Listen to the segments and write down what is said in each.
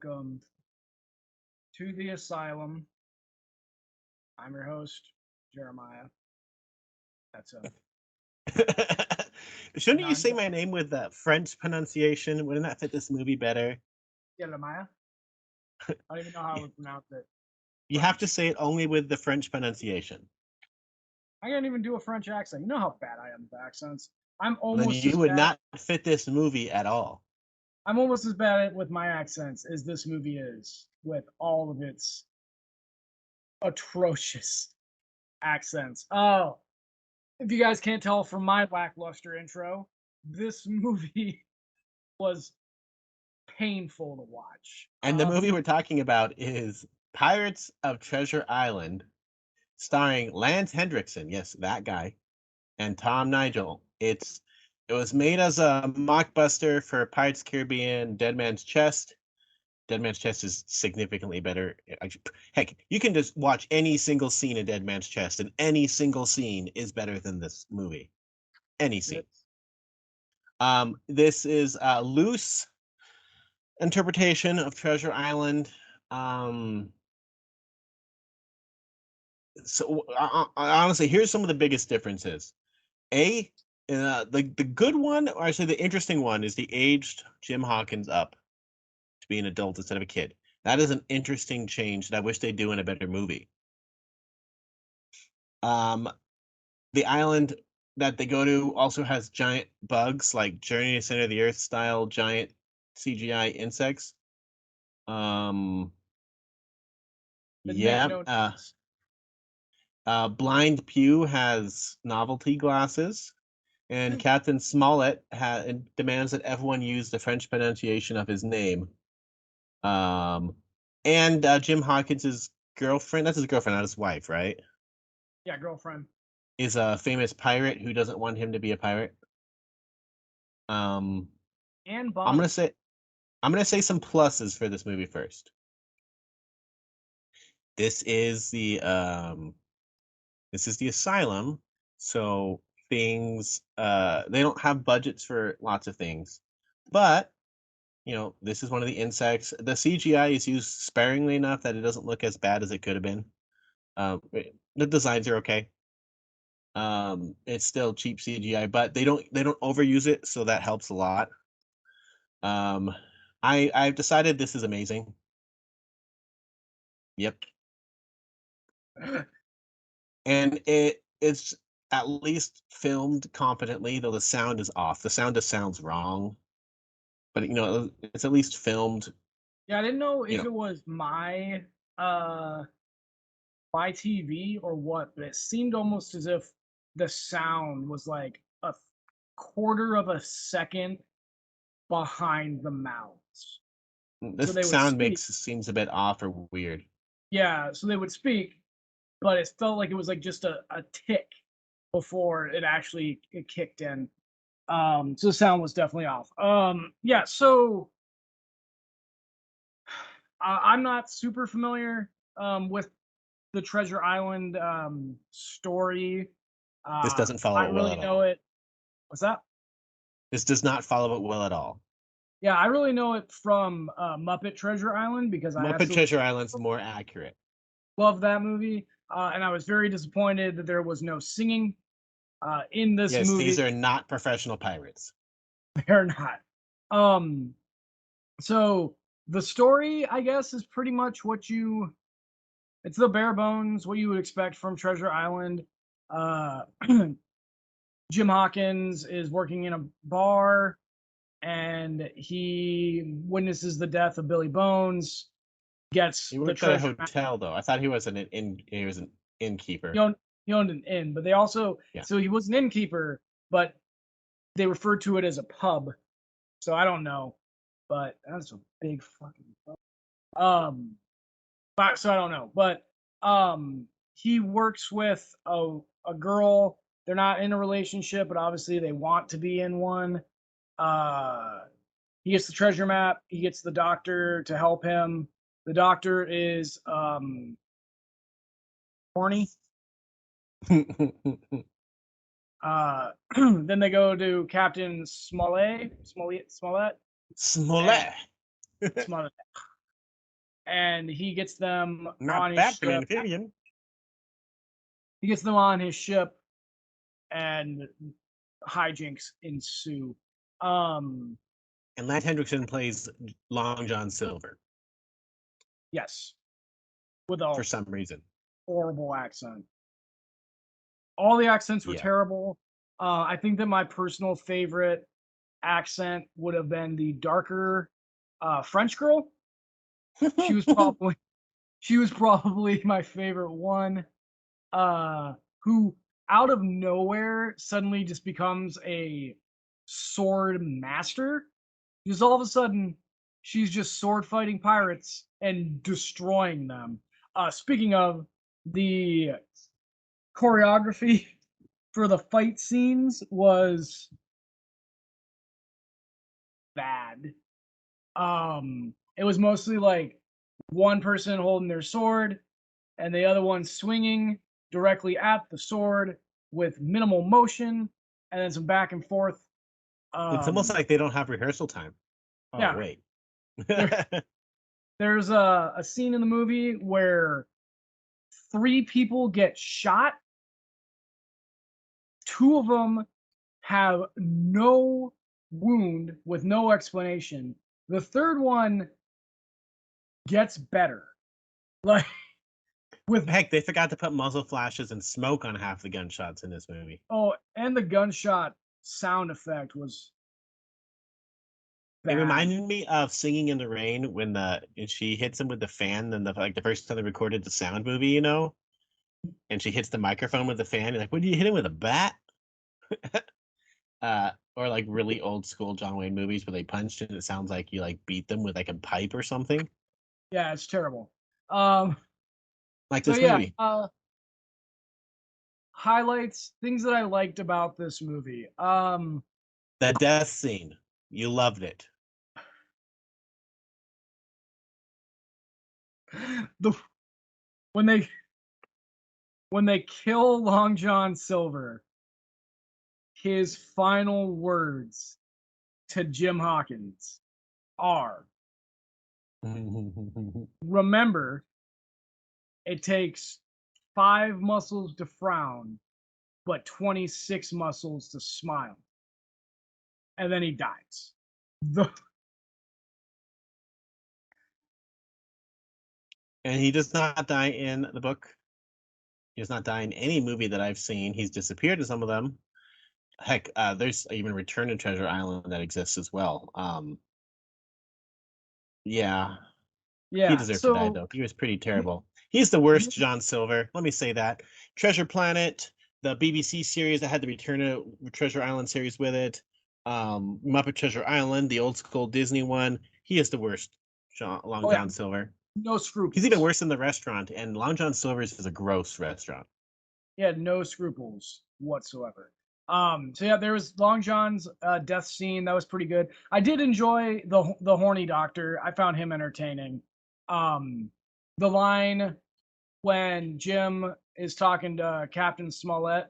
welcome to the Asylum. I'm your host, Jeremiah. That's a Shouldn't you non say my name with French pronunciation? Wouldn't that fit this movie better? Jeremiah. I don't even know how I would pronounce it. You have to French. say it only with the French pronunciation. I can't even do a French accent. You know how bad I am with accents. I'm Then almost as you would bad. not fit this movie at all. I'm almost as bad with my accents as this movie is with all of its atrocious accents. Oh, if you guys can't tell from my lackluster intro, this movie was painful to watch. And the movie we're talking about is Pirates of Treasure Island, starring Lance Hendrickson, yes, that guy, and Tom Nigel. It was made as a mockbuster for Pirates Caribbean Dead Man's Chest. Dead Man's Chest is significantly better. Heck, you can just watch any single scene of Dead Man's Chest, and any single scene is better than this movie. Any scene. This is a loose interpretation of Treasure Island. Um, Honestly, here's some of the biggest differences. The good one, or I say the interesting one, is the aged Jim Hawkins up to be an adult instead of a kid. That is an interesting change that I wish they'd do in a better movie. Um, the island that they go to also has giant bugs, like Journey to Center of the Earth style giant CGI insects. Um, That make yeah. no Blind Pew has novelty glasses, and Captain Smollett demands that everyone use the French pronunciation of his name. And Jim Hawkins' girlfriend, that's his girlfriend, not his wife, right? Yeah, girlfriend. Is a famous pirate who doesn't want him to be a pirate. Um, And I'm gonna Bonnie. say I'm gonna say some pluses for this movie first. This is the um this is the asylum, so things they don't have budgets for lots of things. But this is one of the insects. The CGI is used sparingly enough that it doesn't look as bad as it could have been. The designs are okay. It's still cheap CGI, but they don't overuse it, so that helps a lot. Um, I've decided this is amazing. Yep, and it's at least filmed competently, though the sound is off. The sound just sounds wrong, but it's at least filmed. Yeah, I didn't know You if know, it was uh my TV or what, but it seemed almost as if the sound was like a quarter of a second behind the mouths. So this they would sound speak. makes seems a bit off or weird. Yeah, so they would speak, but it felt like it was like just a tick before it kicked in. So the sound was definitely off. Yeah, so I'm not super familiar with the Treasure Island story. This doesn't follow I it well really at know all. it. What's that? This does not follow it well at all. Yeah, I really know it from Muppet Treasure Island because I Muppet absolutely Treasure Island's more accurate. love that movie. And I was very disappointed that there was no singing in this Yes, these movie. are not professional pirates. They're not. Um, so the story, I guess, is pretty much it's the bare bones, what you would expect from Treasure Island. Uh, Jim Hawkins is working in a bar and he witnesses the death of Billy Bones, gets He the worked at a treasure map. hotel, though. I thought he was an He innkeeper. owned, he owned an inn, but they also, Yeah. so he was an innkeeper, but they referred to it as a pub. So I don't know, but that's a big fucking pub. So I don't know, but he works with a girl. They're not in a relationship, but obviously they want to be in one. Uh, he gets the treasure map. He gets the doctor to help him. The doctor is horny. Then they go to Captain Smollett, and Smollett. Smollett. and he gets them on Not his that ship. amphibian. He gets them on his ship, and hijinks ensue. Um, And Lance Hendrickson plays Long John Silver yes, with a for some reason. horrible accent. All the accents were Yeah. terrible. I think that my personal favorite accent would have been the darker French girl. She was probably she was probably my favorite one. Who out of nowhere suddenly just becomes a sword master. Just all of a sudden, she's just sword fighting pirates and destroying them. Speaking of, the choreography for the fight scenes was bad. It was mostly like one person holding their sword and the other one swinging directly at the sword with minimal motion and then some back and forth. It's almost Um, like they don't have rehearsal time. Oh, yeah, wait. there, there's a scene in the movie where three people get shot. Two of them have no wound with no explanation. The third one gets better. Like with Heck, they forgot to put muzzle flashes and smoke on half the gunshots in this movie. and the gunshot sound effect was It bad. reminded me of Singing in the Rain when she hits him with the fan, and the first time they recorded the sound movie, and she hits the microphone with the fan. You're like, what do you hit him with a bat? Or like really old school John Wayne movies where they punched and it sounds like you like beat them with like a pipe or something. Yeah, it's terrible. Um, Like so this yeah, movie. highlights, things that I liked about this movie. The death scene. You loved it. The when they kill Long John Silver, his final words to Jim Hawkins are, remember, it takes 5 muscles to frown, but 26 muscles to smile. And then he dies. The, And he does not die in the book. He does not die in any movie that I've seen. He's disappeared in some of them. Heck, there's even Return to Treasure Island that exists as well. Yeah, he yeah, deserved to die so though. He was pretty terrible. He's the worst John Silver. Let me say that. Treasure Planet, the BBC series that had the Return to Treasure Island series with it. Muppet Treasure Island, the old school Disney one. He is the worst Long oh yeah, John Silver. no He's even scruples. worse than the restaurant, and Long John Silver's is a gross restaurant. He had no scruples whatsoever. So yeah, there was Long John's death scene. That was pretty good. I did enjoy the horny doctor. I found him entertaining. Um, the line when Jim is talking to Captain Smollett,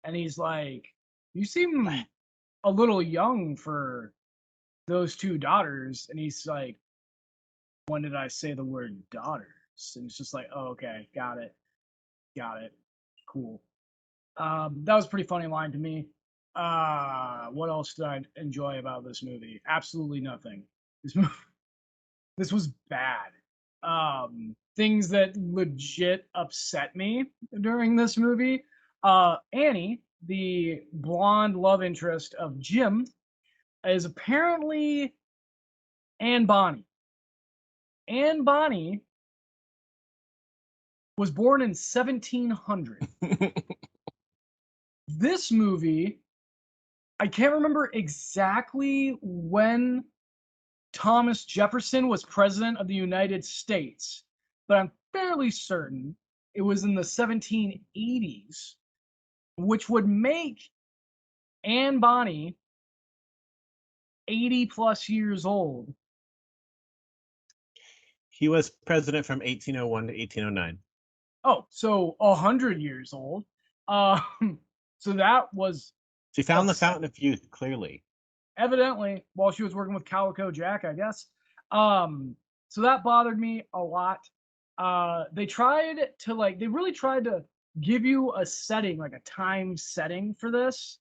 and he's like, "You seem a little young for those two daughters," and he's like, "When did I say the word daughters?" And it's just like, "Oh, okay, got it, cool." That was a pretty funny line to me. What else did I enjoy about this movie? Absolutely nothing. This movie, this was bad. Things that legit upset me during this movie. Annie, the blonde love interest of Jim, is apparently Anne Bonny. Anne Bonny was born in 1700. This movie, I can't remember exactly when Thomas Jefferson was president of the United States, but I'm fairly certain it was in the 1780s, which would make Anne Bonny 80 plus years old. He was president from 1801 to 1809. Oh, so 100 years old. So that was She found the upset. fountain of youth, clearly. Evidently, while she was working with Calico Jack, I guess. Um, So that bothered me a lot. They tried to they really tried to give you a setting, like a time setting for this,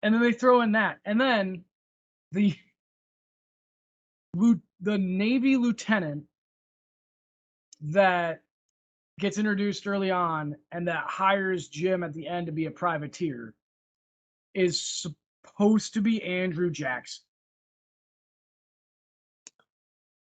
and then they throw in that, and then the the Navy lieutenant that gets introduced early on and that hires Jim at the end to be a privateer is supposed to be Andrew Jackson,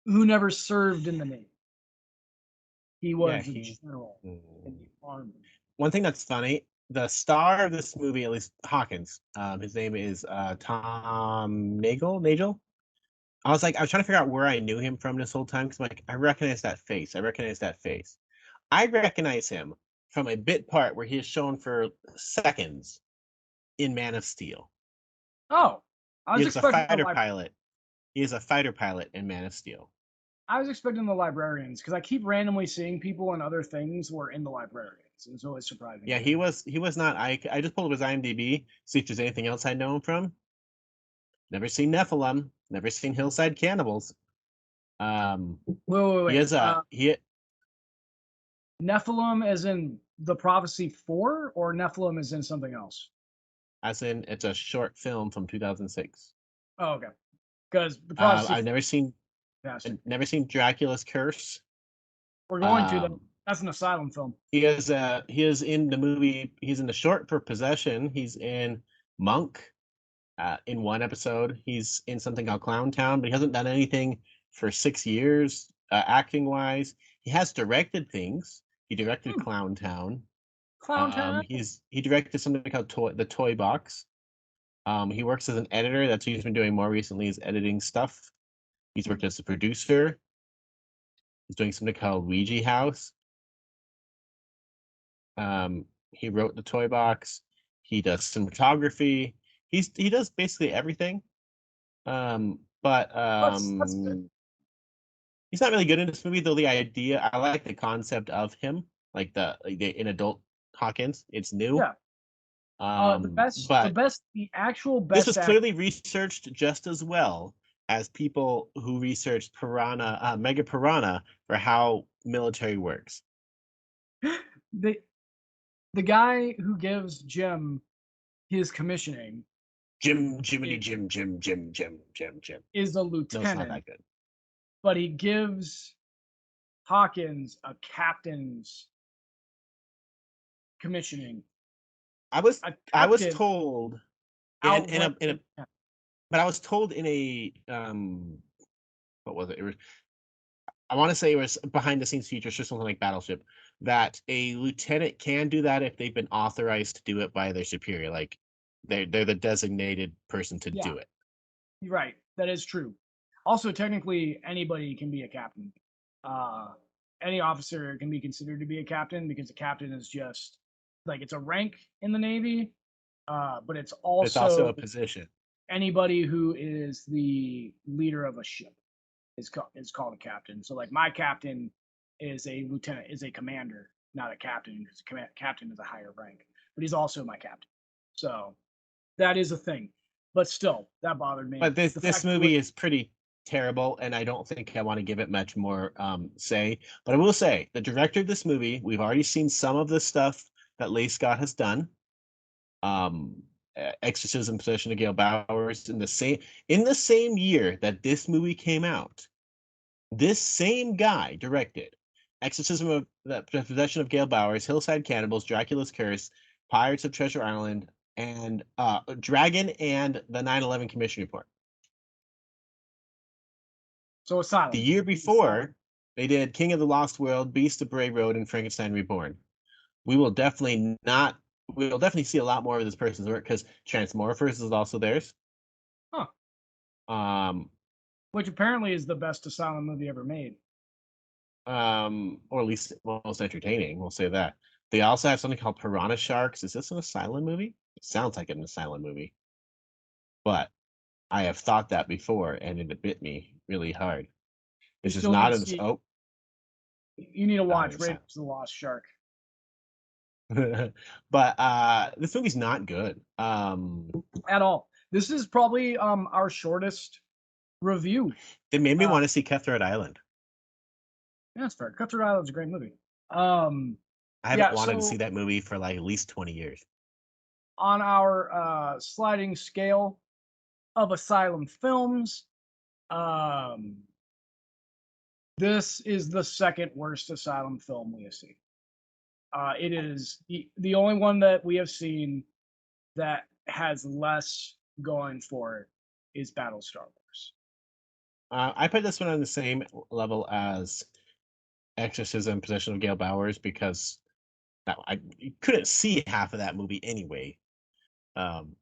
who never served in the Navy. He Yeah, was a he. general Mm. in the Army. One thing that's funny, the star of this movie, at least Hawkins, his name is Tom Nagel. I was trying to figure out where I knew him from this whole time because like I recognize that face. I recognize that face. I recognize him from a bit part where he is shown for seconds in Man of Steel. Oh, I He was is a expecting the fighter pilot. He is a fighter pilot in Man of Steel. I was expecting the librarians because I keep randomly seeing people in other things who are in the librarians, and it's always surprising Yeah, to me. he was not. I just pulled up his IMDb, see if there's anything else I know him from. Never seen Nephilim. Never seen Hillside Cannibals. Wait, wait, He wait. has a he Nephilim as in the Prophecy 4, or Nephilim is in something else? as in it's a short film from 2006. Oh, okay. Because the Prophecy I've 4 never seen is fantastic. Dracula's Curse. We're going to, though. Um, That's an Asylum film. he is in the movie. He's in the short for Possession. He's in Monk. In one episode, he's in something called Clown Town, but he hasn't done anything for 6 years, acting wise. He has directed things. He directed Hmm. Clown Town. Clown Town. He directed something called The Toy Box. He works as an editor. That's what he's been doing more recently is editing stuff. He's worked as a producer. He's doing something called Ouija House. He wrote The Toy Box. He does cinematography. He does basically everything. But That's good. he's not really good in this movie, though. The idea, I like the concept of him, like the in adult Hawkins. It's new. Yeah. But The actual this was best act. clearly researched just as well as people who researched Piranha, Mega Piranha, for how military works. The the guy who gives Jim his commissioning Jiminy, is, Jim. is a No, it's not lieutenant, that good. but he gives Hawkins a captain's commissioning. I was A I was captain told outranks in a a lieutenant. but I was told in a what was it? It was I want to say it was behind the scenes features or something like Battleship that a lieutenant can do that if they've been authorized to do it by their superior, like they're the designated person to Yeah, do it. you're right. That is true. Also, technically, anybody can be a captain. Uh, any officer can be considered to be a captain because a captain is just it's a rank in the Navy, but it's But it's also also a position. anybody who is the leader of a ship is called a captain. So, like, my captain is a lieutenant, is a commander, not a captain, because captain is a higher rank, but he's also my captain. So that is a thing. But still, that bothered me. But this The this fact that it was movie is pretty terrible, and I don't think I want to give it much more say. But I will say the director of this movie, we've already seen some of the stuff that Leigh Scott has done. Exorcism, Possession of Gale Bowers in the same year that this movie came out. This same guy directed Exorcism of the Possession of Gale Bowers, Hillside Cannibals, Dracula's Curse, Pirates of Treasure Island, and Dragon and the 9/11 Commission Report. so The Asylum. year He's Asylum. before, they did King of the Lost World, Beast of Bray Road, and Frankenstein Reborn. We will definitely not. We will definitely see a lot more of this person's work because Transmorphers is also theirs. Huh. Um, Which apparently is the best Asylum movie ever made. or at least most entertaining. We'll say that. They also have something called Piranha Sharks. Is this an Asylum movie? It sounds like an Asylum movie, but I have thought that before, and it bit me really hard. You This is still need not to an see. oh, You need to not an watch Asylum. Raiders of the Lost Shark. But this movie's not good. At all. This is probably our shortest review. It made me Uh, want to see Cutthroat Island. Yeah, that's fair. Cutthroat Island's a great movie. Um, I haven't yeah. wanted to see So that movie for like at least 20 years. on our sliding scale of Asylum films, um, this is the second worst Asylum film we have seen. It is the only one that we have seen that has less going for it is Battlestar Wars. I put this one on the same level as Exorcism, Possession of Gail Bowers, because you couldn't see half of that movie anyway. Um,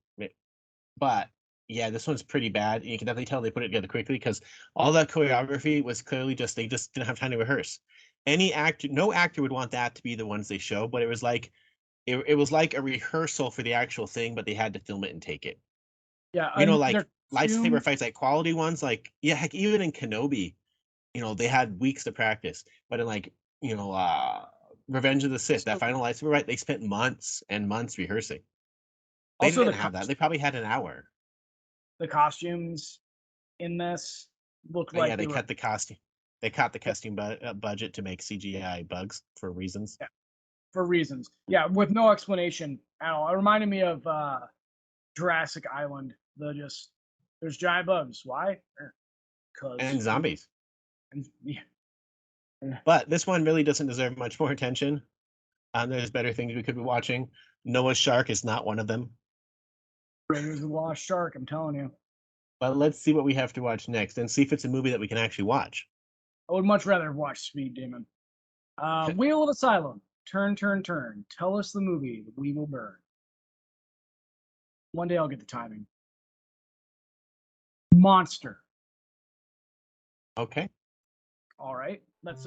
but yeah, this one's pretty bad. You can definitely tell they put it together quickly because all that choreography was clearly just they just didn't have time to rehearse. Any actor, no actor would want that to be the ones they show, but it was like a rehearsal for the actual thing, but they had to film it and take it. Yeah, Like their lightsaber costumes. fights, like quality ones, like yeah, heck, even in Kenobi, they had weeks to practice. But in like, Revenge of the Sith, that Also, final lightsaber fight, they spent months and months rehearsing. They also didn't have that. They probably had an hour. the costumes in this looked But yeah, like they were they cut the costume budget to make CGI bugs for reasons. yeah, for reasons. Yeah, with no explanation at all. It reminded me of Jurassic Island. There's giant bugs. Why? And Because zombies. yeah. But this one really doesn't deserve much more attention. There's better things we could be watching. Noah's Shark is not one of them. Raiders of the Lost Shark. I'm telling you. But let's see what we have to watch next and see if it's a movie that we can actually watch. I would much rather watch Speed Demon. Wheel of Asylum. Turn, turn, turn. Tell us the movie that we will burn. One day I'll get the timing. Monster. Okay. All right. Let's